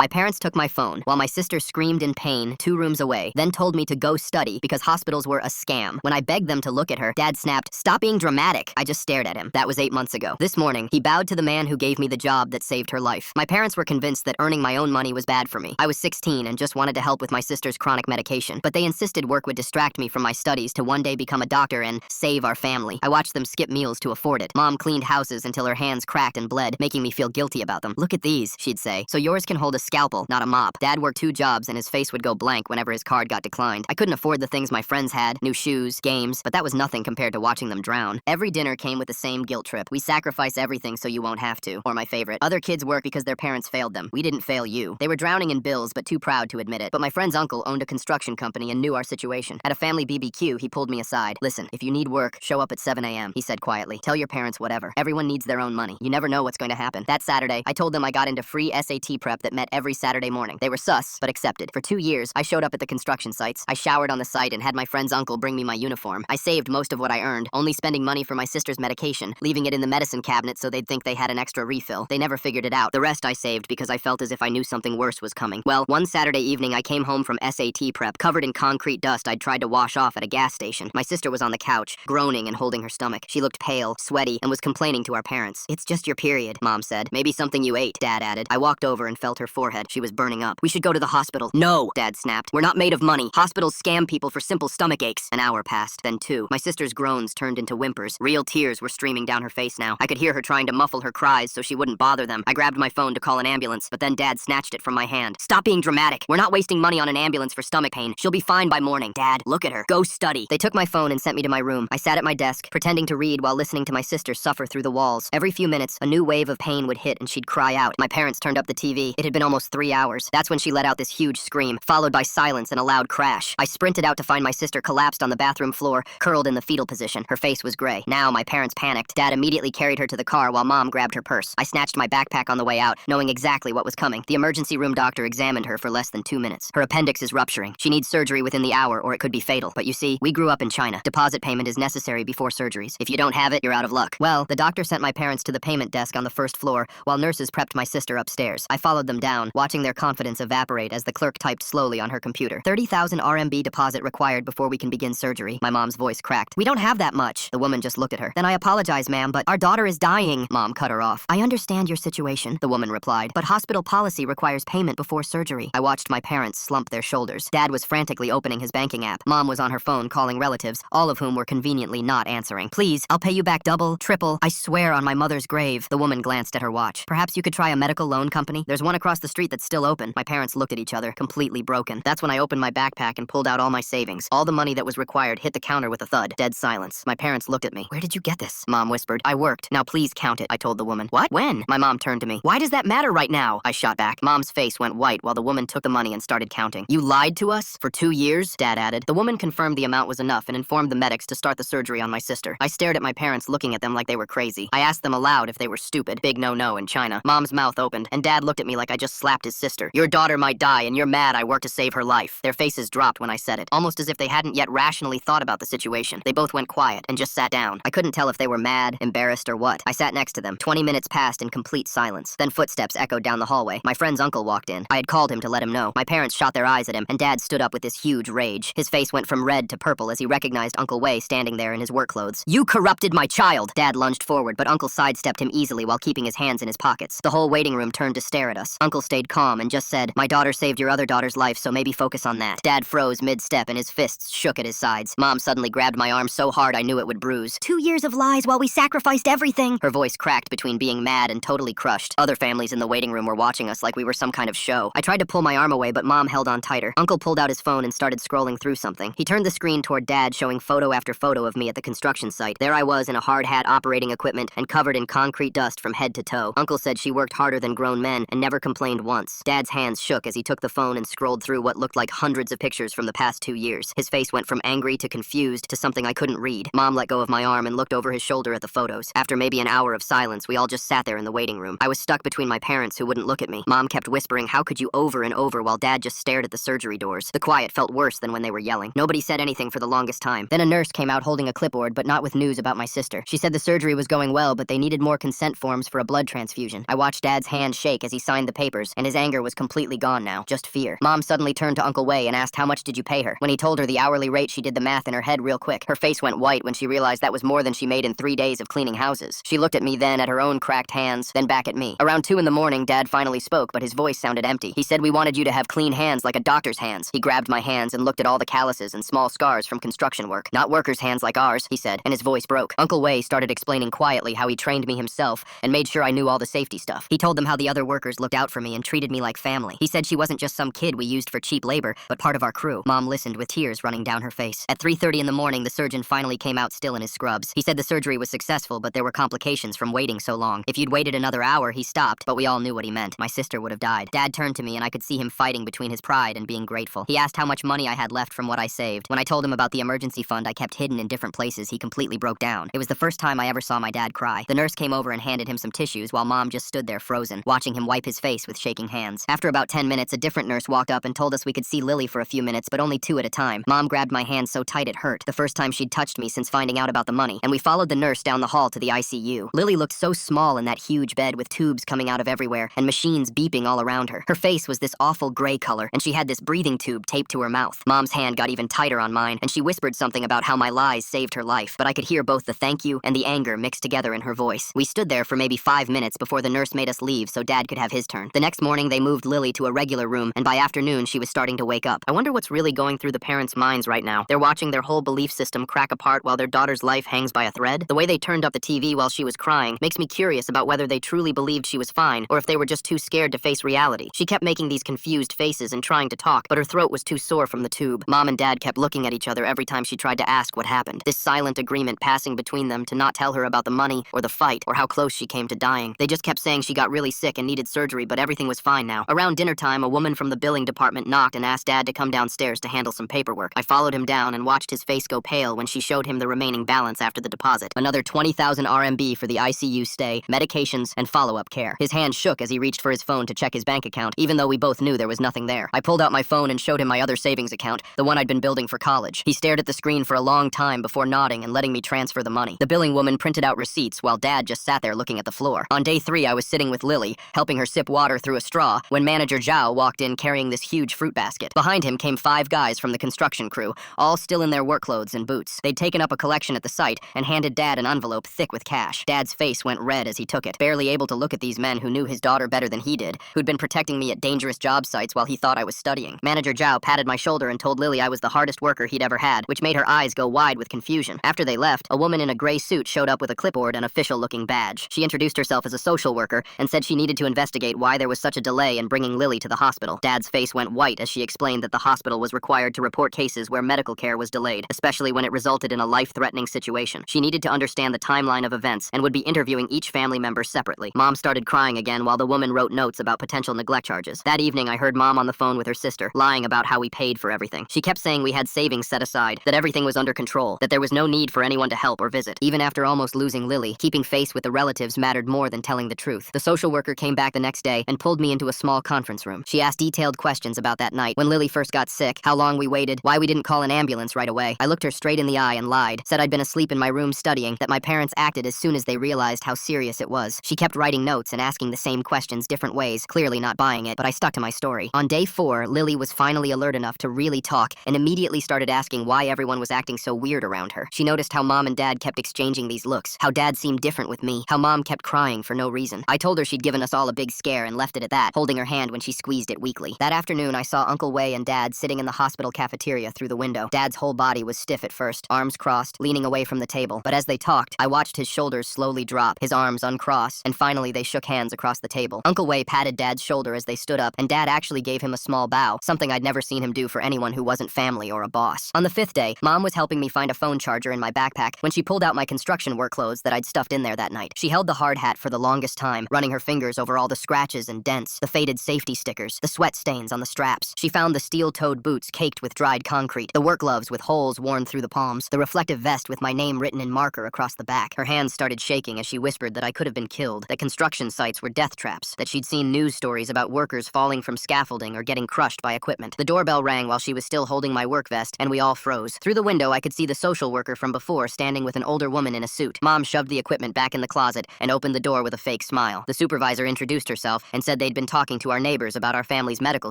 My parents took my phone while my sister screamed in pain 2 rooms away, then told me to go study because hospitals were a scam. When I begged them to look at her, Dad snapped, "Stop being dramatic." I just stared at him. That was 8 months ago. This morning, he bowed to the man who gave me the job that saved her life. My parents were convinced that earning my own money was bad for me. I was 16 and just wanted to help with my sister's chronic medication, but they insisted work would distract me from my studies to one day become a doctor and save our family. I watched them skip meals to afford it. Mom cleaned houses until her hands cracked and bled, making me feel guilty about them. "Look at these," she'd say. "So yours can hold a scalpel, not a mop." Dad worked 2 jobs and his face would go blank whenever his card got declined. I couldn't afford the things my friends had, new shoes, games, but that was nothing compared to watching them drown. Every dinner came with the same guilt trip. "We sacrifice everything so you won't have to." Or my favorite, "Other kids work because their parents failed them. We didn't fail you." They were drowning in bills but too proud to admit it. But my friend's uncle owned a construction company and knew our situation. At a family BBQ, he pulled me aside. "Listen, if you need work, show up at 7 a.m., he said quietly. "Tell your parents whatever. Everyone needs their own money. You never know what's going to happen." That Saturday, I told them I got into free SAT prep that met every Saturday morning. They were sus, but accepted. For 2 years, I showed up at the construction sites. I showered on the site and had my friend's uncle bring me my uniform. I saved most of what I earned, only spending money for my sister's medication, leaving it in the medicine cabinet so they'd think they had an extra refill. They never figured it out. The rest I saved because I felt as if I knew something worse was coming. Well, one Saturday evening, I came home from SAT prep, covered in concrete dust I'd tried to wash off at a gas station. My sister was on the couch, groaning and holding her stomach. She looked pale, sweaty, and was complaining to our parents. "It's just your period," Mom said. "Maybe something you ate," Dad added. I walked over and felt her forehead. She was burning up. "We should go to the hospital." "No," Dad snapped. "We're not made of money. Hospitals scam people for simple stomach aches." An hour passed, then 2. My sister's groans turned into whimpers. Real tears were streaming down her face now. I could hear her trying to muffle her cries so she wouldn't bother them. I grabbed my phone to call an ambulance, but then Dad snatched it from my hand. "Stop being dramatic. We're not wasting money on an ambulance for stomach pain. She'll be fine by morning." "Dad, look at her. Go study." They took my phone and sent me to my room. I sat at my desk, pretending to read while listening to my sister suffer through the walls. Every few minutes, a new wave of pain would hit and she'd cry out. My parents turned up the TV. It had been almost 3 hours. That's when she let out this huge scream, followed by silence and a loud crash. I sprinted out to find my sister collapsed on the bathroom floor, curled in the fetal position. Her face was gray. Now my parents panicked. Dad immediately carried her to the car while Mom grabbed her purse. I snatched my backpack on the way out, knowing exactly what was coming. The emergency room doctor examined her for less than 2 minutes. "Her appendix is rupturing. She needs surgery within the hour or it could be fatal. But you see, we grew up in China. Deposit payment is necessary before surgeries. If you don't have it, you're out of luck." Well, the doctor sent my parents to the payment desk on the 1st floor while nurses prepped my sister upstairs. I followed them down, watching their confidence evaporate as the clerk typed slowly on her computer. 30,000 RMB deposit required before we can begin surgery. My mom's voice cracked. "We don't have that much." The woman just looked at her. "Then I apologize, ma'am, but our daughter is dying." Mom cut her off. "I understand your situation," the woman replied, "but hospital policy requires payment before surgery." I watched my parents slump their shoulders. Dad was frantically opening his banking app. Mom was on her phone calling relatives, all of whom were conveniently not answering. "Please, I'll pay you back double, triple. I swear on my mother's grave." The woman glanced at her watch. "Perhaps you could try a medical loan company? There's one across the street that's still open." My parents looked at each other, completely broken. That's when I opened my backpack and pulled out all my savings. All the money that was required hit the counter with a thud. Dead silence. My parents looked at me. "Where did you get this?" Mom whispered. "I worked. Now please count it," I told the woman. "What? When?" My mom turned to me. "Why does that matter right now?" I shot back. Mom's face went white while the woman took the money and started counting. "You lied to us? For 2 years?" Dad added. The woman confirmed the amount was enough and informed the medics to start the surgery on my sister. I stared at my parents, looking at them like they were crazy. I asked them aloud if they were stupid. Big no-no in China. Mom's mouth opened, and Dad looked at me like I just slapped his sister. "Your daughter might die, and you're mad I worked to save her life." Their faces dropped when I said it, almost as if they hadn't yet rationally thought about the situation. They both went quiet and just sat down. I couldn't tell if they were mad, embarrassed, or what. I sat next to them. 20 minutes passed in complete silence. Then footsteps echoed down the hallway. My friend's uncle walked in. I had called him to let him know. My parents shot their eyes at him, and Dad stood up with this huge rage. His face went from red to purple as he recognized Uncle Wei standing there in his work clothes. "You corrupted my child!" Dad lunged forward, but Uncle sidestepped him easily while keeping his hands in his pockets. The whole waiting room turned to stare at us. Uncle stayed calm and just said, "My daughter saved your other daughter's life, so maybe focus on that." Dad froze mid-step and his fists shook at his sides. Mom suddenly grabbed my arm so hard I knew it would bruise. "2 years of lies while we sacrificed everything." Her voice cracked between being mad and totally crushed. Other families in the waiting room were watching us like we were some kind of show. I tried to pull my arm away, but Mom held on tighter. Uncle pulled out his phone and started scrolling through something. He turned the screen toward Dad, showing photo after photo of me at the construction site. There I was in a hard hat operating equipment and covered in concrete dust from head to toe. Uncle said she worked harder than grown men and never complained once. Dad's hands shook as he took the phone and scrolled through what looked like hundreds of pictures from the past 2 years. His face went from angry to confused to something I couldn't read. Mom let go of my arm and looked over his shoulder at the photos. After maybe an hour of silence, we all just sat there in the waiting room. I was stuck between my parents who wouldn't look at me. Mom kept whispering, "How could you?" over and over while Dad just stared at the surgery doors. The quiet felt worse than when they were yelling. Nobody said anything for the longest time. Then a nurse came out holding a clipboard, but not with news about my sister. She said the surgery was going well, but they needed more consent forms for a blood transfusion. I watched Dad's hand shake as he signed the papers, years, and his anger was completely gone now, just fear. Mom suddenly turned to Uncle Wei and asked how much did you pay her. When he told her the hourly rate, she did the math in her head real quick. Her face went white when she realized that was more than she made in 3 days of cleaning houses. She looked at me then, at her own cracked hands, then back at me. Around 2 in the morning, Dad finally spoke, but his voice sounded empty. He said we wanted you to have clean hands like a doctor's hands. He grabbed my hands and looked at all the calluses and small scars from construction work. Not workers' hands like ours, he said, and his voice broke. Uncle Wei started explaining quietly how he trained me himself and made sure I knew all the safety stuff. He told them how the other workers looked out for me and treated me like family. He said she wasn't just some kid we used for cheap labor, but part of our crew. Mom listened with tears running down her face. At 3:30 in the morning, the surgeon finally came out still in his scrubs. He said the surgery was successful, but there were complications from waiting so long. If you'd waited another hour, he stopped, but we all knew what he meant. My sister would have died. Dad turned to me and I could see him fighting between his pride and being grateful. He asked how much money I had left from what I saved. When I told him about the emergency fund I kept hidden in different places, he completely broke down. It was the first time I ever saw my dad cry. The nurse came over and handed him some tissues while Mom just stood there frozen, watching him wipe his face with shaking hands. After about 10 minutes, a different nurse walked up and told us we could see Lily for a few minutes, but only 2 at a time. Mom grabbed my hand so tight it hurt, the first time she'd touched me since finding out about the money, and we followed the nurse down the hall to the ICU. Lily looked so small in that huge bed with tubes coming out of everywhere and machines beeping all around her. Her face was this awful gray color, and she had this breathing tube taped to her mouth. Mom's hand got even tighter on mine, and she whispered something about how my lies saved her life, but I could hear both the thank you and the anger mixed together in her voice. We stood there for maybe 5 minutes before the nurse made us leave so Dad could have his turn. The next morning, they moved Lily to a regular room, and by afternoon, she was starting to wake up. I wonder what's really going through the parents' minds right now. They're watching their whole belief system crack apart while their daughter's life hangs by a thread. The way they turned up the TV while she was crying makes me curious about whether they truly believed she was fine, or if they were just too scared to face reality. She kept making these confused faces and trying to talk, but her throat was too sore from the tube. Mom and Dad kept looking at each other every time she tried to ask what happened. This silent agreement passing between them to not tell her about the money, or the fight, or how close she came to dying. They just kept saying she got really sick and needed surgery, but everything was fine now. Around dinner time, a woman from the billing department knocked and asked Dad to come downstairs to handle some paperwork. I followed him down and watched his face go pale when she showed him the remaining balance after the deposit. Another 20,000 RMB for the ICU stay, medications, and follow-up care. His hand shook as he reached for his phone to check his bank account, even though we both knew there was nothing there. I pulled out my phone and showed him my other savings account, the one I'd been building for college. He stared at the screen for a long time before nodding and letting me transfer the money. The billing woman printed out receipts while Dad just sat there looking at the floor. On day 3, I was sitting with Lily, helping her sip water through a straw, when manager Zhao walked in carrying this huge fruit basket. Behind him came 5 guys from the construction crew, all still in their work clothes and boots. They'd taken up a collection at the site and handed Dad an envelope thick with cash. Dad's face went red as he took it, barely able to look at these men who knew his daughter better than he did, who'd been protecting me at dangerous job sites while he thought I was studying. Manager Zhao patted my shoulder and told Lily I was the hardest worker he'd ever had, which made her eyes go wide with confusion. After they left, a woman in a gray suit showed up with a clipboard and official-looking badge. She introduced herself as a social worker and said she needed to investigate why there was such a delay in bringing Lily to the hospital. Dad's face went white as she explained that the hospital was required to report cases where medical care was delayed, especially when it resulted in a life-threatening situation. She needed to understand the timeline of events and would be interviewing each family member separately. Mom started crying again while the woman wrote notes about potential neglect charges. That evening, I heard Mom on the phone with her sister, lying about how we paid for everything. She kept saying we had savings set aside, that everything was under control, that there was no need for anyone to help or visit. Even after almost losing Lily, keeping face with the relatives mattered more than telling the truth. The social worker came back the next day and pulled me into a small conference room. She asked detailed questions about that night, when Lily first got sick, how long we waited, why we didn't call an ambulance right away. I looked her straight in the eye and lied, said I'd been asleep in my room studying, that my parents acted as soon as they realized how serious it was. She kept writing notes and asking the same questions different ways, clearly not buying it, but I stuck to my story. On day 4, Lily was finally alert enough to really talk and immediately started asking why everyone was acting so weird around her. She noticed how Mom and Dad kept exchanging these looks, how Dad seemed different with me, how Mom kept crying for no reason. I told her she'd given us all a big scare and left it at that, holding her hand when she squeezed it weakly. That afternoon, I saw Uncle Wei and Dad sitting in the hospital cafeteria through the window. Dad's whole body was stiff at first, arms crossed, leaning away from the table. But as they talked, I watched his shoulders slowly drop, his arms uncross, and finally they shook hands across the table. Uncle Wei patted Dad's shoulder as they stood up, and Dad actually gave him a small bow, something I'd never seen him do for anyone who wasn't family or a boss. On the 5th day, Mom was helping me find a phone charger in my backpack when she pulled out my construction work clothes that I'd stuffed in there that night. She held the hard hat for the longest time, running her fingers over all the scratches and dents, the faded safety stickers, the sweat stains on the straps. She found the steel-toed boots caked with dried concrete, the work gloves with holes worn through the palms, the reflective vest with my name written in marker across the back. Her hands started shaking as she whispered that I could have been killed, that construction sites were death traps, that she'd seen news stories about workers falling from scaffolding or getting crushed by equipment. The doorbell rang while she was still holding my work vest, and we all froze. Through the window, I could see the social worker from before standing with an older woman in a suit. Mom shoved the equipment back in the closet and opened the door with a fake smile. The supervisor introduced herself and said they'd been talking to our neighbors about our family's medical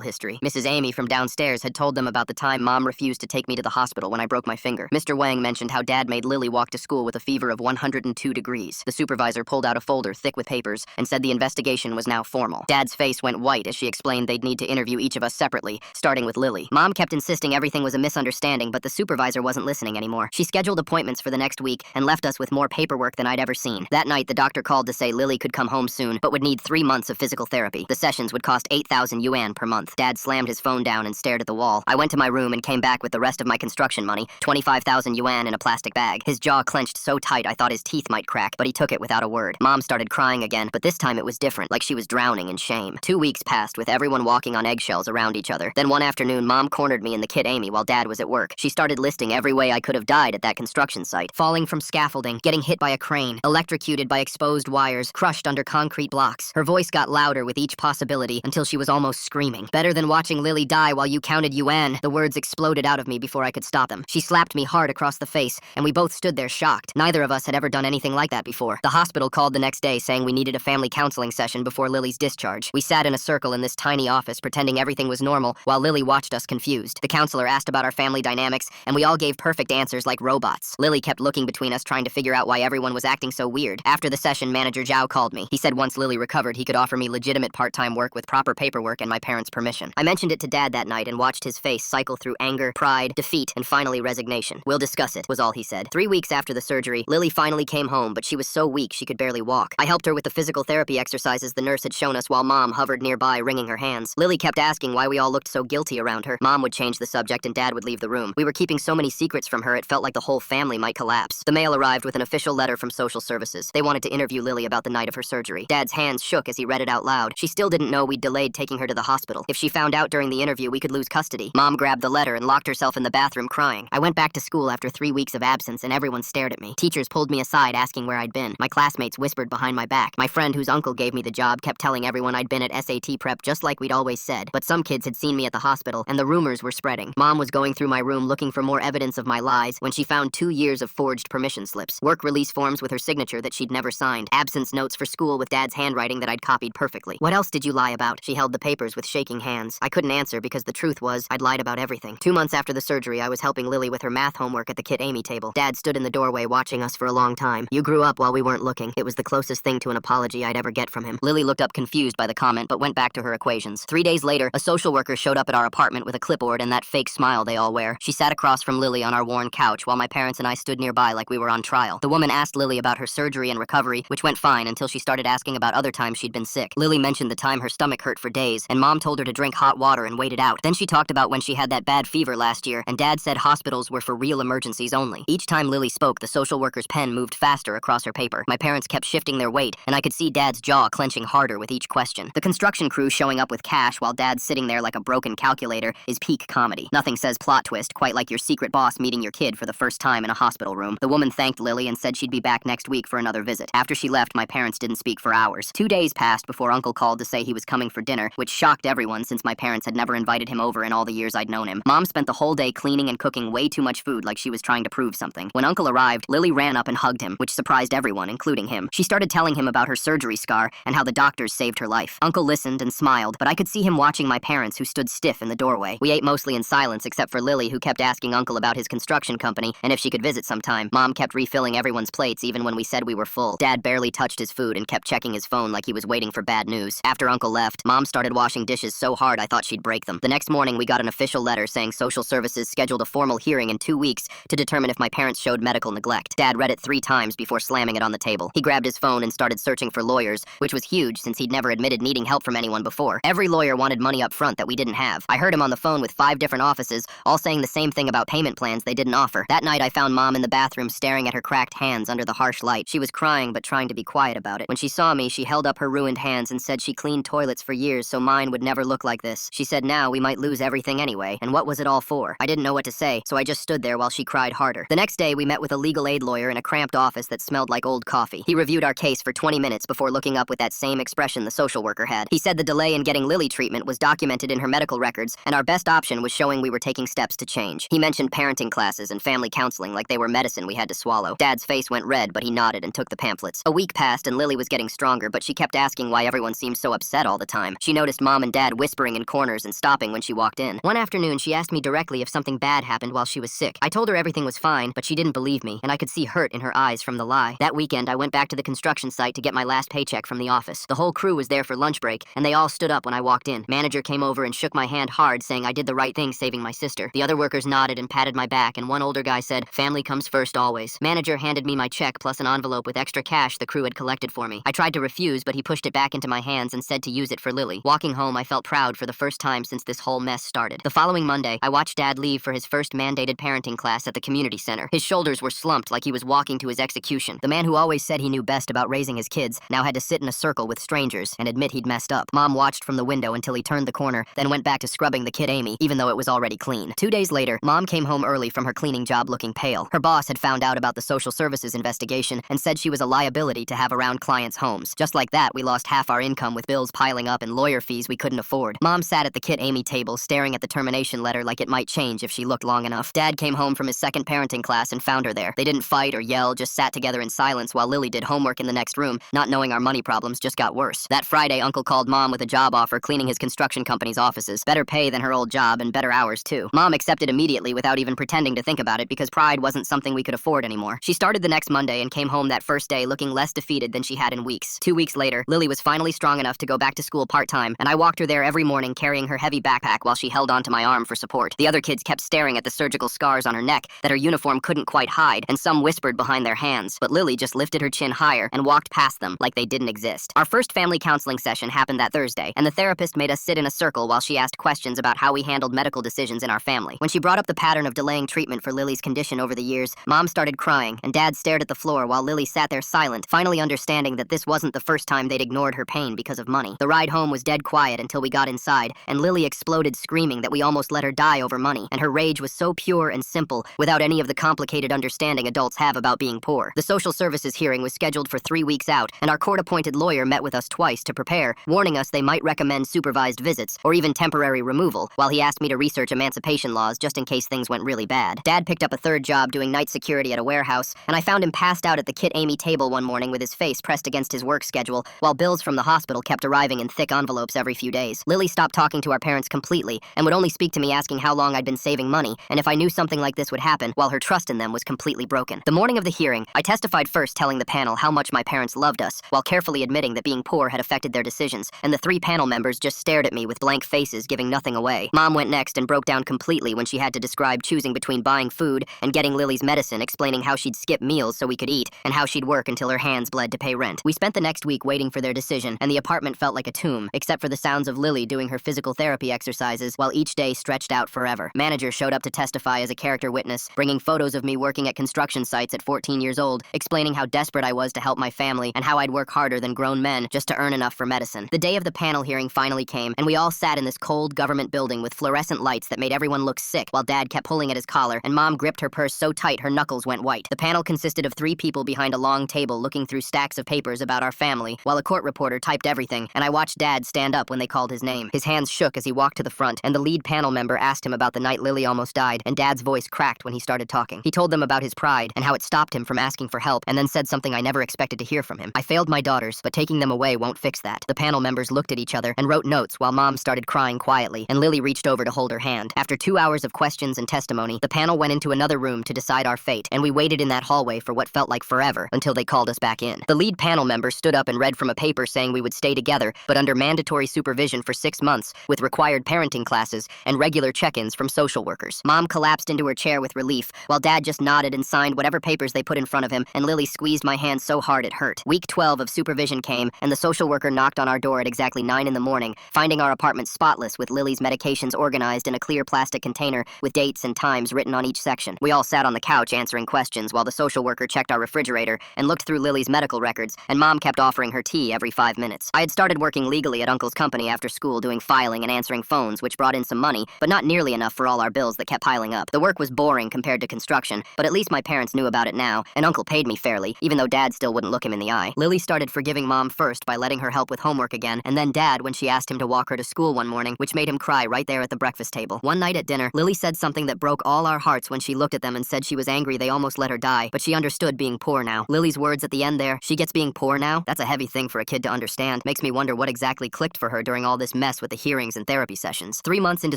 history. Mrs. Amy from downstairs had told them about the time Mom refused to take me to the hospital when I broke my finger. Mr. Wang mentioned how Dad made Lily walk to school with a fever of 102 degrees. The supervisor pulled out a folder thick with papers and said the investigation was now formal. Dad's face went white as she explained they'd need to interview each of us separately, starting with Lily. Mom kept insisting everything was a misunderstanding, but the supervisor wasn't listening anymore. She scheduled appointments for the next week and left us with more paperwork than I'd ever seen. That night, the doctor called to say Lily could come home soon, but would need 3 months of physical therapy. The sessions would cost 8,000 yuan per month. Dad slammed his phone down and stared at the wall. I went to my room and came back with the rest of my construction money, 25,000 yuan in a plastic bag. His jaw clenched so tight I thought his teeth might crack, but he took it without a word. Mom started crying again, but this time it was different, like she was drowning in shame. 2 weeks passed with everyone walking on eggshells around each other. Then one afternoon, Mom cornered me in the Kit Amy while Dad was at work. She started listing every way I could have died at that construction site. Falling from scaffolding, getting hit by a crane, electrocuted by exposed wires, crushed under concrete blocks. Her voice got louder with each possibility until she was almost screaming. Better than watching Lily die while you counted yuan. The words exploded out of me before I could stop them. She slapped me hard across the face, and we both stood there shocked. Neither of us had ever done anything like that before. The hospital called the next day saying we needed a family counseling session before Lily's discharge. We sat in a circle in this tiny office pretending everything was normal while Lily watched us confused. The counselor asked about our family dynamics, and we all gave perfect answers like robots. Lily kept looking between us trying to figure out why everyone was acting so weird. After the session, Manager Zhao called me. He said once Lily recovered, he could offer me legitimate part-time work with proper paperwork and my parents' permission. I mentioned it to Dad that night and watched his face cycle through anger, pride, defeat, and finally resignation. "We'll discuss it," was all he said. 3 weeks after the surgery, Lily finally came home, but she was so weak she could barely walk. I helped her with the physical therapy exercises the nurse had shown us while Mom hovered nearby, wringing her hands. Lily kept asking why we all looked so guilty around her. Mom would change the subject and Dad would leave the room. We were keeping so many secrets from her it felt like the whole family might collapse. The mail arrived with an official letter from social services. They wanted to interview Lily about the night of her surgery. Dad's hands shook as he read it out loud. She still didn't know we'd delayed taking her to the hospital. If she found out during the interview, we could lose custody. Mom grabbed the letter and locked herself in the bathroom crying. I went back to school after 3 weeks of absence and everyone stared at me. Teachers pulled me aside asking where I'd been. My classmates whispered behind my back. My friend whose uncle gave me the job kept telling everyone I'd been at SAT prep just like we'd always said. But some kids had seen me at the hospital and the rumors were spreading. Mom was going through my room looking for more evidence of my lies when she found 2 years of forged permission slips, work release forms with her signature that she'd never signed, absence notes for school with Dad's handwriting that I'd copied perfectly. "What else did you lie about?" She held the papers with shaking hands. I couldn't answer because the truth was I'd lied about everything. 2 months after the surgery, I was helping Lily with her math homework at the Kit Amy table. Dad stood in the doorway watching us for a long time. "You grew up while we weren't looking." It was the closest thing to an apology I'd ever get from him. Lily looked up confused by the comment but went back to her equations. 3 days later, a social worker showed up at our apartment with a clipboard and that fake smile they all wear. She sat across from Lily on our worn couch while my parents and I stood nearby like we were on trial. The woman asked Lily about her surgery and recovery, which went fine until she started asking about other times she'd been sick. Lily mentioned the time her stomach hurt for days, and Mom told her to drink hot water and wait it out. Then she talked about when she had that bad fever last year, and Dad said hospitals were for real emergencies only. Each time Lily spoke, the social worker's pen moved faster across her paper. My parents kept shifting their weight, and I could see Dad's jaw clenching harder with each question. The construction crew showing up with cash while Dad's sitting there like a broken calculator is peak comedy. Nothing says plot twist quite like your secret boss meeting your kid for the first time in a hospital room. The woman thanked Lily and said she'd be back next week for another visit. After she left, my parents didn't speak for hours. 2 days passed before Uncle called to say he was coming for dinner, which shocked everyone since my parents had never invited him over in all the years I'd known him. Mom spent the whole day cleaning and cooking way too much food like she was trying to prove something. When Uncle arrived, Lily ran up and hugged him, which surprised everyone, including him. She started telling him about her surgery scar and how the doctors saved her life. Uncle listened and smiled, but I could see him watching my parents who stood stiff in the doorway. We ate mostly in silence except for Lily, who kept asking Uncle about his construction company and if she could visit sometime. Mom kept refilling everyone's plates even when we said we were full. Dad barely touched his food and kept checking his phone like he was waiting for bad news. After Uncle left, Mom started washing dishes so hard I thought she'd break them. The next morning, we got an official letter saying social services scheduled a formal hearing in 2 weeks to determine if my parents showed medical neglect. Dad read it 3 times before slamming it on the table. He grabbed his phone and started searching for lawyers, which was huge since he'd never admitted needing help from anyone before. Every lawyer wanted money up front that we didn't have. I heard him on the phone with 5 different offices, all saying the same thing about payment plans they didn't offer. That night, I found Mom in the bathroom staring at her cracked hands under the harsh light. She was crying but trying to be quiet about it. When she saw me, she held up her ruined hands and said she cleaned toilets for years so mine would never look like this. She said now we might lose everything anyway, and what was it all for? I didn't know what to say, so I just stood there while she cried harder. The next day, we met with a legal aid lawyer in a cramped office that smelled like old coffee. He reviewed our case for 20 minutes before looking up with that same expression the social worker had. He said the delay in getting Lily treatment was documented in her medical records, and our best option was showing we were taking steps to change. He mentioned parenting classes and family counseling like they were medicine we had to swallow. Dad's face went red, but he nodded and took the pamphlets. A week passed and Lily was getting stronger, but she kept asking why everyone seemed so upset all the time. She noticed Mom and Dad whispering in corners and stopping when she walked in. One afternoon, she asked me directly if something bad happened while she was sick. I told her everything was fine, but she didn't believe me, and I could see hurt in her eyes from the lie. That weekend, I went back to the construction site to get my last paycheck from the office. The whole crew was there for lunch break, and they all stood up when I walked in. Manager came over and shook my hand hard, saying I did the right thing saving my sister. The other workers nodded and patted my back, and one older guy said, "Family comes first always." Manager handed me my check plus an envelope with extra cash the crew had collected for me. I tried to refuse, but he pushed it back into my hands and said to use it for Lily. Walking home, I felt proud for the first time since this whole mess started. The following Monday, I watched Dad leave for his first mandated parenting class at the community center. His shoulders were slumped like he was walking to his execution. The man who always said he knew best about raising his kids now had to sit in a circle with strangers and admit he'd messed up. Mom watched from the window until he turned the corner, then went back to scrubbing the kid Amy, even though it was already clean. 2 days later, Mom came home early from her cleaning job looking pale. Her boss had found out about the social services investigation and said she was a liability to have around clients' homes. Just like that, we lost half our income with bills piling up and lawyer fees we couldn't afford. Mom sat at the kid Amy table staring at the termination letter like it might change if she looked long enough. Dad came home from his second parenting class and found her there. They didn't fight or yell, just sat together in silence while Lily did homework in the next room, not knowing our money problems just got worse. That Friday, Uncle called Mom with a job offer cleaning his construction company's offices. Better pay than her old job and better hours too. Mom accepted immediately without even pretending to think about it because pride wasn't something we could afford anymore. She started the next Monday and came home that first day looking less defeated than she had in weeks. 2 weeks later, Lily was finally strong enough to go back to school part-time, and I walked her there every morning carrying her heavy backpack while she held onto my arm for support. The other kids kept staring at the surgical scars on her neck that her uniform couldn't quite hide, and some whispered behind their hands, but Lily just lifted her chin higher and walked past them like they didn't exist. Our first family counseling session happened that Thursday, and the therapist made us sit in a circle while she asked questions about how we handled medical decisions in our family. When she brought up the pattern of delaying treatment for Lily's condition over the years, Mom started crying, and Dad stared at the floor while Lily sat there silent, finally understanding that this wasn't the first time they'd ignored her pain because of money. The ride home was dead quiet until we got inside, and Lily exploded screaming that we almost let her die over money, and her rage was so pure and simple, without any of the complicated understanding adults have about being poor. The social services hearing was scheduled for 3 weeks out, and our court-appointed lawyer met with us twice to prepare, warning us they might recommend supervised visits, or even temporary removal, while he asked me to research emancipation laws just in case things went really bad. Dad picked up a third job doing night security at a warehouse, and I found him passed out at the Kit Amy table one morning with his face pressed against his work schedule, while bills from the hospital kept arriving in thick envelopes every few days. Lily stopped talking to our parents completely, and would only speak to me asking how long I'd been saving money, and if I knew something like this would happen, while her trust in them was completely broken. The morning of the hearing, I testified first telling the panel how much my parents loved us, while carefully admitting that being poor had affected their decisions, and the 3 panel members just stared at me with blank faces, giving nothing away. Mom went next and broke down completely when she had to describe choosing between buying food and getting Lily's medicine, explaining how she'd skip meals so we could eat, and how she'd work until her hands bled to pay rent. We spent the next week waiting for their decision, and the apartment felt like a tomb, except for the sounds of Lily doing her physical therapy exercises while each day stretched out forever. Manager showed up to testify as a character witness, bringing photos of me working at construction sites at 14 years old, explaining how desperate I was to help my family and how I'd work harder than grown men just to earn enough for medicine. The day of the panel hearing finally came, and we all sat in this cold government building with fluorescent lights that made everyone look sick while Dad kept pulling at his collar and Mom gripped her purse so tight her knuckles went white. The panel consisted of 3 people behind a long table looking through stacks of papers about our family, while a court reporter typed everything, and I watched Dad stand up when they called his name. His hands shook as he walked to the front, and the lead panel member asked him about the night Lily almost died, and Dad's voice cracked when he started talking. He told them about his pride and how it stopped him from asking for help, and then said something I never expected to hear from him. I failed my daughters, but taking them away won't fix that. The panel members looked at each other and wrote notes while Mom started crying quietly, and Lily reached over to hold her hand. After 2 hours of questions and testimony, the panel went into another room to decide our fate, and we waited in that hallway for what felt like forever until they called us back in. The lead panel member stood up and read from a paper saying we would stay together, but under mandatory supervision for 6 months, with required parenting classes and regular check-ins from social workers. Mom collapsed into her chair with relief, while Dad just nodded and signed whatever papers they put in front of him, and Lily squeezed my hand so hard it hurt. Week 12 of supervision came, and the social worker knocked on our door at exactly 9 in the morning, finding our apartment spotless with Lily's medications organized in a clear plastic container with dates and times written on each section. We all sat on the couch answering questions while the social worker checked our refrigerator and looked through Lily's medical records, and Mom kept offering her tea every 5 minutes. I had started working legally at Uncle's company after school doing filing and answering phones, which brought in some money, but not nearly enough for all our bills that kept piling up. The work was boring compared to construction, but at least my parents knew about it now, and Uncle paid me fairly, even though Dad still wouldn't look him in the eye. Lily started forgiving Mom first by letting her help with homework again, and then Dad when she asked him to walk her to school one morning, which made him cry right there at the breakfast table. One night at dinner, Lily said something that broke all our hearts when she looked at them and said she was angry they almost let her die, but she understood being poor now. Lily's words at the end there, "She gets being poor now," that's a heavy thing for a kid to understand. different makes me wonder what exactly clicked for her during all this mess with the hearings and therapy sessions. 3 months into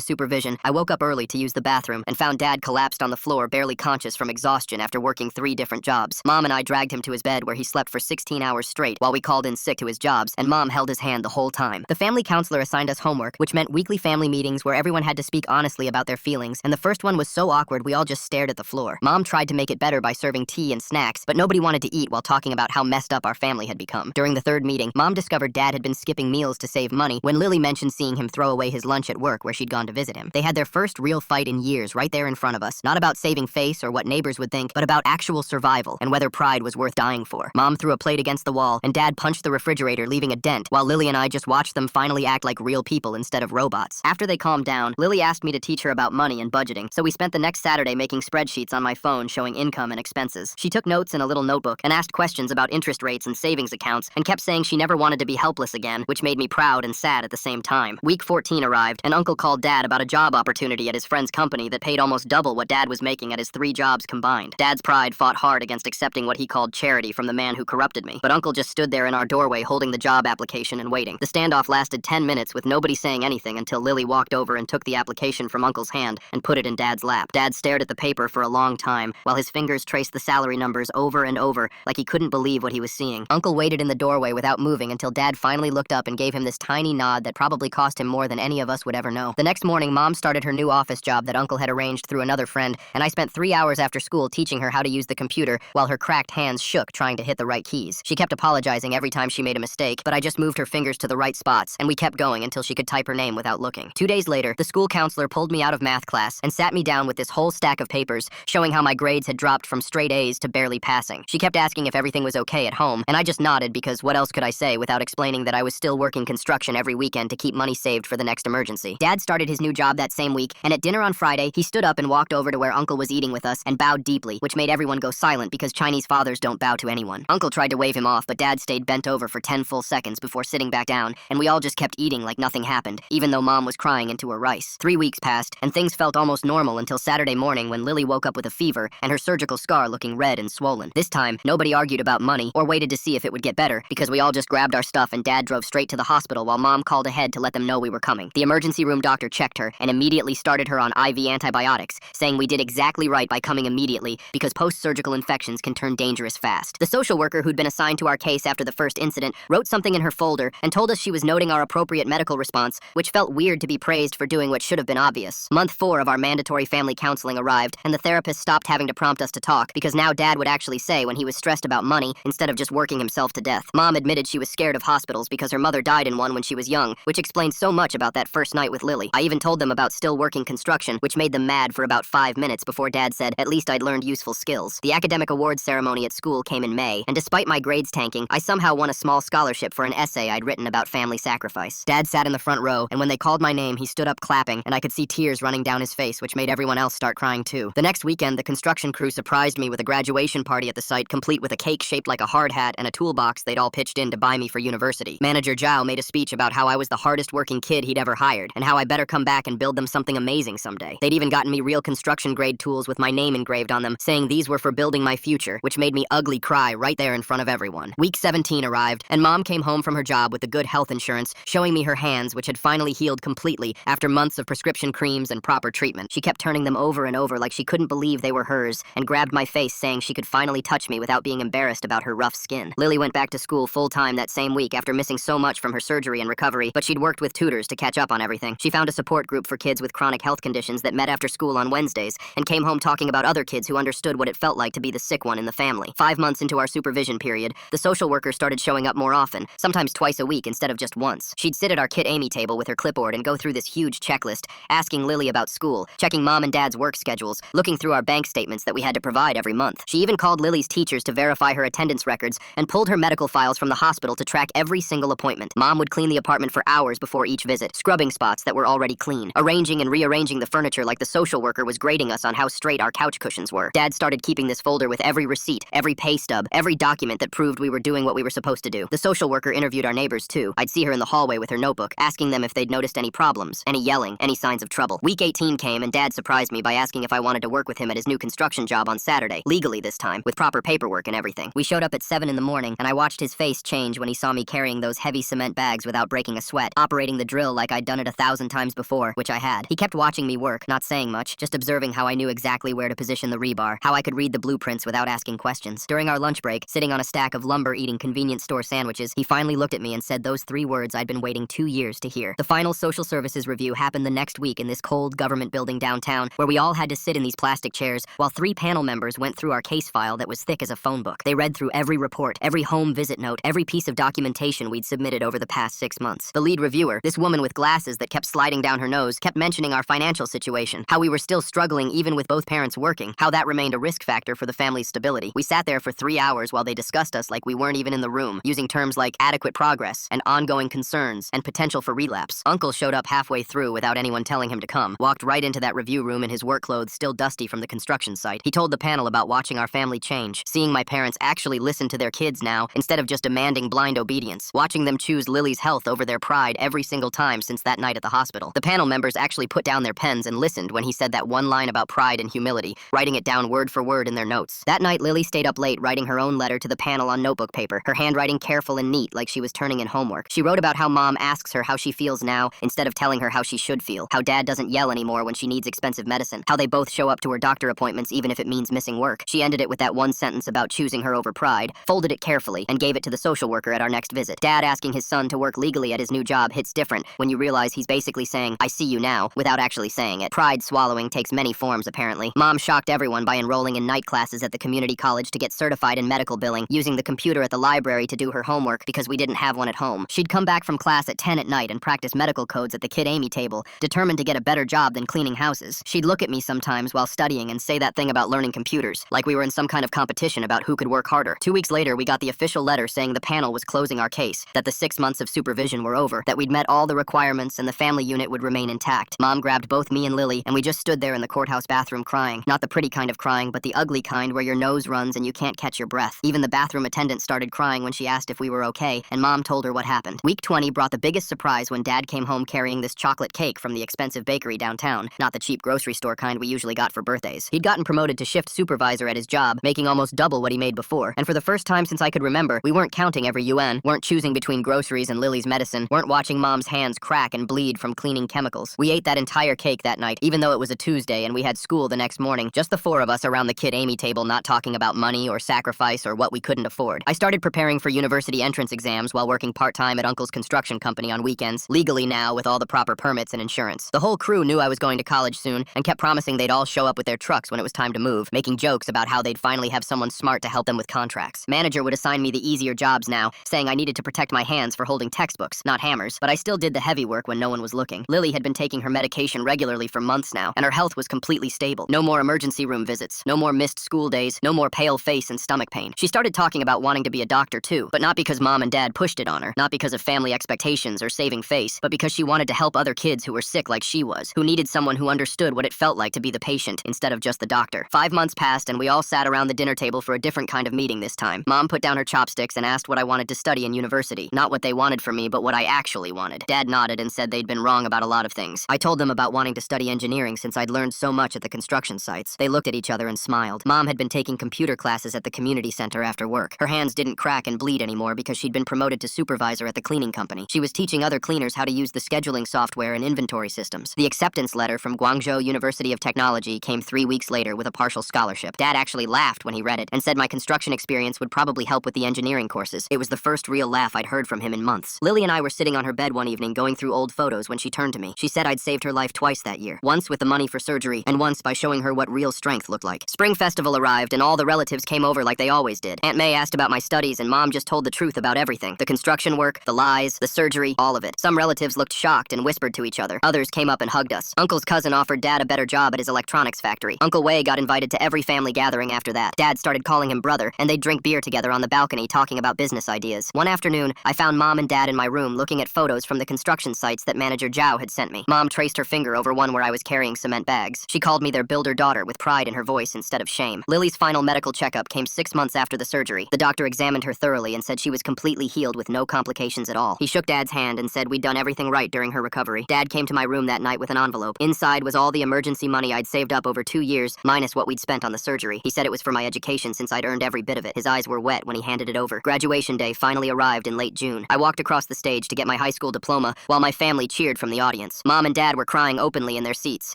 supervision, I woke up early to use the bathroom and found Dad collapsed on the floor, barely conscious from exhaustion after working 3 different jobs. Mom and I dragged him to his bed where he slept for 16 hours straight while we called in sick to his jobs, and Mom held his hand the whole time. The family counselor assigned us homework, which meant weekly family meetings where everyone had to speak honestly about their feelings, and the first one was so awkward we all just stared at the floor. Mom tried to make it better by serving tea and snacks, but nobody wanted to eat while talking about how messed up our family had become. During the 3rd meeting, Mom discovered Dad had been skipping meals to save money when Lily mentioned seeing him throw away his lunch at work where she'd gone to visit him. They had their first real fight in years right there in front of us, not about saving face or what neighbors would think, but about actual survival and whether pride was worth dying for. Mom threw a plate against the wall, and Dad punched the refrigerator, leaving a dent, while Lily and I just watched them finally act like real people instead of robots. After they calmed down, Lily asked me to teach her about money and budgeting, so we spent the next Saturday making spreadsheets on my phone showing income and expenses. She took notes in a little notebook and asked questions about interest rates and savings accounts, and kept saying she never wanted to be helpless again, which made me proud and sad at the same time. Week 14 arrived, and Uncle called Dad about a job opportunity at his friend's company that paid almost double what Dad was making at his 3 jobs combined. Dad's pride fought hard against accepting what he called charity from the man who corrupted me, but Uncle just stood there in our doorway holding the job application and waiting. The standoff lasted 10 minutes with nobody saying anything until Lily walked over and took the application from Uncle's hand and put it in Dad's lap. Dad stared at the paper for a long time while his fingers traced the salary numbers over and over like he couldn't believe what he was seeing. Uncle waited in the doorway without moving until Dad finally looked up and gave him this tiny nod that probably cost him more than any of us would ever know. The next morning, Mom started her new office job that Uncle had arranged through another friend, and I spent 3 hours after school teaching her how to use the computer while her cracked hands shook trying to hit the right keys. She kept apologizing every time she made a mistake, but I just moved her fingers to the right spots, and we kept going until she could type her name without looking. 2 days later, the school counselor pulled me out of math class and sat me down with this whole stack of papers showing how my grades had dropped from straight A's to barely passing. She kept asking if everything was okay at home, and I just nodded because what else could I say without explaining that I was still working construction every weekend to keep money saved for the next emergency. Dad started his new job that same week, and at dinner on Friday, he stood up and walked over to where Uncle was eating with us and bowed deeply, which made everyone go silent because Chinese fathers don't bow to anyone. Uncle tried to wave him off, but Dad stayed bent over for 10 full seconds before sitting back down, and we all just kept eating like nothing happened, even though Mom was crying into her rice. 3 weeks passed, and things felt almost normal until Saturday morning when Lily woke up with a fever and her surgical scar looking red and swollen. This time, nobody argued about money or waited to see if it would get better because we all just grabbed our stuff and Dad drove straight to the hospital while Mom called ahead to let them know we were coming. The emergency room doctor checked her and immediately started her on IV antibiotics, saying we did exactly right by coming immediately because post-surgical infections can turn dangerous fast. The social worker who'd been assigned to our case after the first incident wrote something in her folder and told us she was noting our appropriate medical response, which felt weird to be praised for doing what should have been obvious. Month 4 of our mandatory family counseling arrived, and the therapist stopped having to prompt us to talk because now Dad would actually say when he was stressed about money instead of just working himself to death. Mom admitted she was scared of hospitals because her mother died in one when she was young, which explained so much about that first night with Lily. I even told them about still working construction, which made them mad for about 5 minutes before Dad said, at least I'd learned useful skills. The academic awards ceremony at school came in May, and despite my grades tanking, I somehow won a small scholarship for an essay I'd written about family sacrifice. Dad sat in the front row, and when they called my name, he stood up clapping, and I could see tears running down his face, which made everyone else start crying too. The next weekend, the construction crew surprised me with a graduation party at the site, complete with a cake shaped like a hard hat and a toolbox they'd all pitched in to buy me for university. Manager Zhao made a speech about how I was the hardest working kid he'd ever hired, and how I better come back and build them something amazing someday. They'd even gotten me real construction grade tools with my name engraved on them, saying these were for building my future, which made me ugly cry right there in front of everyone. Week 17 arrived, and Mom came home from her job with the good health insurance, showing me her hands, which had finally healed completely after months of prescription creams and proper treatment. She kept turning them over and over like she couldn't believe they were hers, and grabbed my face saying she could finally touch me without being embarrassed about her rough skin. Lily went back to school full-time that same week after missing so much from her surgery and recovery, but she'd worked with tutors to catch up on everything. She found a support group for kids with chronic health conditions that met after school on Wednesdays, and came home talking about other kids who understood what it felt like to be the sick one in the family. 5 months into our supervision period, the social worker started showing up more often, sometimes twice a week instead of just once. She'd sit at our Kit Amy table with her clipboard and go through this huge checklist, asking Lily about school, checking Mom and Dad's work schedules, looking through our bank statements that we had to provide every month. She even called Lily's teachers to verify her attendance records and pulled her medical files from the hospital to track every single appointment. Mom would clean the apartment for hours before each visit, scrubbing spots that were already clean, arranging and rearranging the furniture like the social worker was grading us on how straight our couch cushions were. Dad started keeping this folder with every receipt, every pay stub, every document that proved we were doing what we were supposed to do. The social worker interviewed our neighbors too. I'd see her in the hallway with her notebook, asking them if they'd noticed any problems, any yelling, any signs of trouble. Week 18 came, and Dad surprised me by asking if I wanted to work with him at his new construction job on Saturday, legally this time, with proper paperwork and everything. We showed up at 7 in the morning, and I watched his face change when he saw me carrying carrying those heavy cement bags without breaking a sweat, operating the drill like I'd done it 1,000 times before, which I had. He kept watching me work, not saying much, just observing how I knew exactly where to position the rebar, how I could read the blueprints without asking questions. During our lunch break, sitting on a stack of lumber eating convenience store sandwiches, he finally looked at me and said those 3 words I'd been waiting 2 years to hear. The final social services review happened the next week in this cold government building downtown, where we all had to sit in these plastic chairs while 3 panel members went through our case file that was thick as a phone book. They read through every report, every home visit note, every piece of documentation we'd submitted over the past 6 months. The lead reviewer, this woman with glasses that kept sliding down her nose, kept mentioning our financial situation, how we were still struggling even with both parents working, how that remained a risk factor for the family's stability. We sat there for 3 hours while they discussed us like we weren't even in the room, using terms like adequate progress and ongoing concerns and potential for relapse. Uncle showed up halfway through without anyone telling him to come, walked right into that review room in his work clothes still dusty from the construction site. He told the panel about watching our family change, seeing my parents actually listen to their kids now instead of just demanding blind obedience, watching them choose Lily's health over their pride every single time since that night at the hospital. The panel members actually put down their pens and listened when he said that one line about pride and humility, writing it down word for word in their notes. That night, Lily stayed up late writing her own letter to the panel on notebook paper, her handwriting careful and neat like she was turning in homework. She wrote about how Mom asks her how she feels now instead of telling her how she should feel, how Dad doesn't yell anymore when she needs expensive medicine, how they both show up to her doctor appointments even if it means missing work. She ended it with that one sentence about choosing her over pride, folded it carefully, and gave it to the social worker at our next visit. Dad asking his son to work legally at his new job hits different when you realize he's basically saying, "I see you now," without actually saying it. Pride swallowing takes many forms, apparently. Mom shocked everyone by enrolling in night classes at the community college to get certified in medical billing, using the computer at the library to do her homework because we didn't have one at home. She'd come back from class at 10 at night and practice medical codes at the Kid Amy table, determined to get a better job than cleaning houses. She'd look at me sometimes while studying and say that thing about learning computers, like we were in some kind of competition about who could work harder. 2 weeks later, we got the official letter saying the panel was closing our case, that the 6 months of supervision were over, that we'd met all the requirements and the family unit would remain intact. Mom grabbed both me and Lily, and we just stood there in the courthouse bathroom crying. Not the pretty kind of crying, but the ugly kind where your nose runs and you can't catch your breath. Even the bathroom attendant started crying when she asked if we were okay, and Mom told her what happened. Week 20 brought the biggest surprise when Dad came home carrying this chocolate cake from the expensive bakery downtown, not the cheap grocery store kind we usually got for birthdays. He'd gotten promoted to shift supervisor at his job, making almost double what he made before, and for the first time since I could remember, we weren't counting every UN, weren't choosing between groceries and Lily's medicine, weren't watching Mom's hands crack and bleed from cleaning chemicals. We ate that entire cake that night, even though it was a Tuesday and we had school the next morning, just the 4 of us around the Kid Amy table not talking about money or sacrifice or what we couldn't afford. I started preparing for university entrance exams while working part-time at Uncle's construction company on weekends, legally now with all the proper permits and insurance. The whole crew knew I was going to college soon and kept promising they'd all show up with their trucks when it was time to move, making jokes about how they'd finally have someone smart to help them with contracts. Manager would assign me the easier jobs now, saying I needed to protect my hands for holding textbooks, not hammers, but I still did the heavy work when no one was looking. Lily had been taking her medication regularly for months now, and her health was completely stable. No more emergency room visits, no more missed school days, no more pale face and stomach pain. She started talking about wanting to be a doctor too, but not because Mom and Dad pushed it on her, not because of family expectations or saving face, but because she wanted to help other kids who were sick like she was, who needed someone who understood what it felt like to be the patient instead of just the doctor. 5 months passed and we all sat around the dinner table for a different kind of meeting this time. Mom put down her chopsticks and asked what I wanted to study in university. Not what they wanted for me, but what I actually wanted. Dad nodded and said they'd been wrong about a lot of things. I told them about wanting to study engineering since I'd learned so much at the construction sites. They looked at each other and smiled. Mom had been taking computer classes at the community center after work. Her hands didn't crack and bleed anymore because she'd been promoted to supervisor at the cleaning company. She was teaching other cleaners how to use the scheduling software and inventory systems. The acceptance letter from Guangzhou University of Technology came 3 weeks later with a partial scholarship. Dad actually laughed when he read it and said my construction experience would probably help with the engineering courses. It was the first real laugh I'd heard from him in months. Lily and I were sitting on her bed one evening going through old photos when she turned to me. She said I'd saved her life twice that year. Once with the money for surgery, and once by showing her what real strength looked like. Spring festival arrived and all the relatives came over like they always did. Aunt May asked about my studies and Mom just told the truth about everything. The construction work, the lies, the surgery, all of it. Some relatives looked shocked and whispered to each other. Others came up and hugged us. Uncle's cousin offered Dad a better job at his electronics factory. Uncle Wei got invited to every family gathering after that. Dad started calling him brother, and they'd drink beer together on the balcony talking about business ideas. One afternoon, I found Mom and Dad in my room looking at photos from the construction sites that manager Zhao had sent me. Mom traced her finger over one where I was carrying cement bags. She called me their builder daughter with pride in her voice instead of shame. Lily's final medical checkup came 6 months after the surgery. The doctor examined her thoroughly and said she was completely healed with no complications at all. He shook Dad's hand and said we'd done everything right during her recovery. Dad came to my room that night with an envelope. Inside was all the emergency money I'd saved up over 2 years, minus what we'd spent on the surgery. He said it was for my education since I'd earned every bit of it. His eyes were wet when he handed it over. Graduation day finally arrived. arrived in late June. I walked across the stage to get my high school diploma while my family cheered from the audience. Mom and Dad were crying openly in their seats.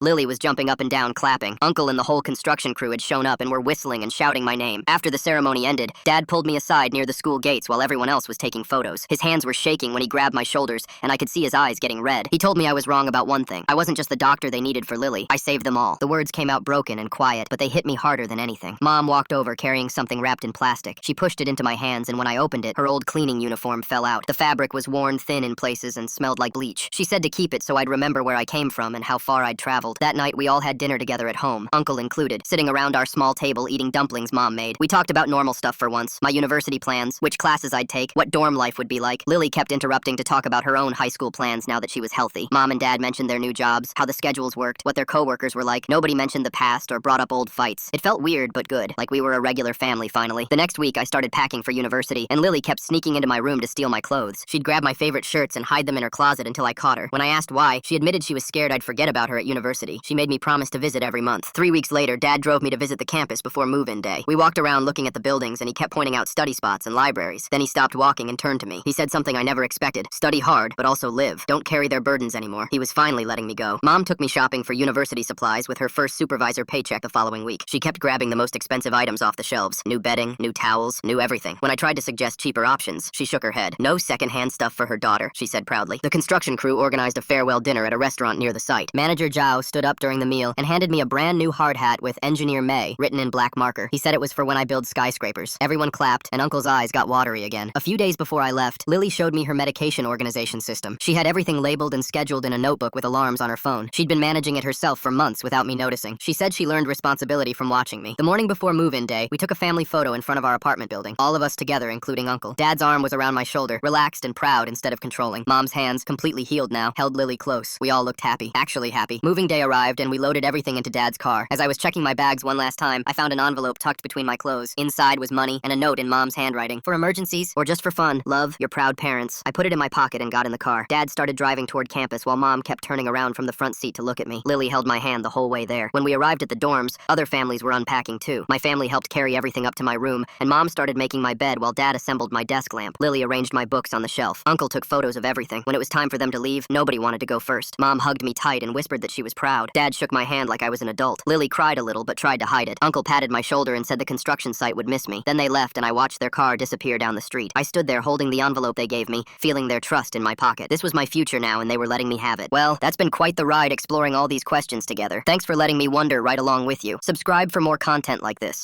Lily was jumping up and down, clapping. Uncle and the whole construction crew had shown up and were whistling and shouting my name. After the ceremony ended, Dad pulled me aside near the school gates while everyone else was taking photos. His hands were shaking when he grabbed my shoulders, and I could see his eyes getting red. He told me I was wrong about one thing. I wasn't just the doctor they needed for Lily. I saved them all. The words came out broken and quiet, but they hit me harder than anything. Mom walked over carrying something wrapped in plastic. She pushed it into my hands, and when I opened it, her old cleaning uniform fell out. The fabric was worn thin in places and smelled like bleach. She said to keep it so I'd remember where I came from and how far I'd traveled. That night, we all had dinner together at home, Uncle included, sitting around our small table eating dumplings Mom made. We talked about normal stuff for once, my university plans, which classes I'd take, what dorm life would be like. Lily kept interrupting to talk about her own high school plans now that she was healthy. Mom and Dad mentioned their new jobs, how the schedules worked, what their coworkers were like. Nobody mentioned the past or brought up old fights. It felt weird but good, like we were a regular family finally. The next week, I started packing for university, and Lily kept sneaking into my room to steal my clothes. She'd grab my favorite shirts and hide them in her closet until I caught her. When I asked why, she admitted she was scared I'd forget about her at university. She made me promise to visit every month. 3 weeks later, Dad drove me to visit the campus before move-in day. We walked around looking at the buildings, and he kept pointing out study spots and libraries. Then he stopped walking and turned to me. He said something I never expected. Study hard, but also live. Don't carry their burdens anymore. He was finally letting me go. Mom took me shopping for university supplies with her first supervisor paycheck the following week. She kept grabbing the most expensive items off the shelves. New bedding, new towels, new everything. When I tried to suggest cheaper options, she shook her head. No secondhand stuff for her daughter, she said proudly. The construction crew organized a farewell dinner at a restaurant near the site. Manager Zhao stood up during the meal and handed me a brand new hard hat with Engineer May written in black marker. He said it was for when I build skyscrapers. Everyone clapped, and Uncle's eyes got watery again. A few days before I left, Lily showed me her medication organization system. She had everything labeled and scheduled in a notebook with alarms on her phone. She'd been managing it herself for months without me noticing. She said she learned responsibility from watching me. The morning before move-in day, we took a family photo in front of our apartment building. All of us together, including Uncle. Dad's arm was around my shoulder, relaxed and proud instead of controlling. Mom's hands, completely healed now, held Lily close. We all looked happy. Actually happy. Moving day arrived, and we loaded everything into Dad's car. As I was checking my bags one last time, I found an envelope tucked between my clothes. Inside was money and a note in Mom's handwriting. For emergencies, or just for fun. Love, your proud parents. I put it in my pocket and got in the car. Dad started driving toward campus while Mom kept turning around from the front seat to look at me. Lily held my hand the whole way there. When we arrived at the dorms, other families were unpacking too. My family helped carry everything up to my room, and Mom started making my bed while Dad assembled my desk lamp. Lily arranged my books on the shelf. Uncle took photos of everything. When it was time for them to leave, nobody wanted to go first. Mom hugged me tight and whispered that she was proud. Dad shook my hand like I was an adult. Lily cried a little but tried to hide it. Uncle patted my shoulder and said the construction site would miss me. Then they left, and I watched their car disappear down the street. I stood there holding the envelope they gave me, feeling their trust in my pocket. This was my future now, and they were letting me have it. Well, that's been quite the ride exploring all these questions together. Thanks for letting me wonder right along with you. Subscribe for more content like this.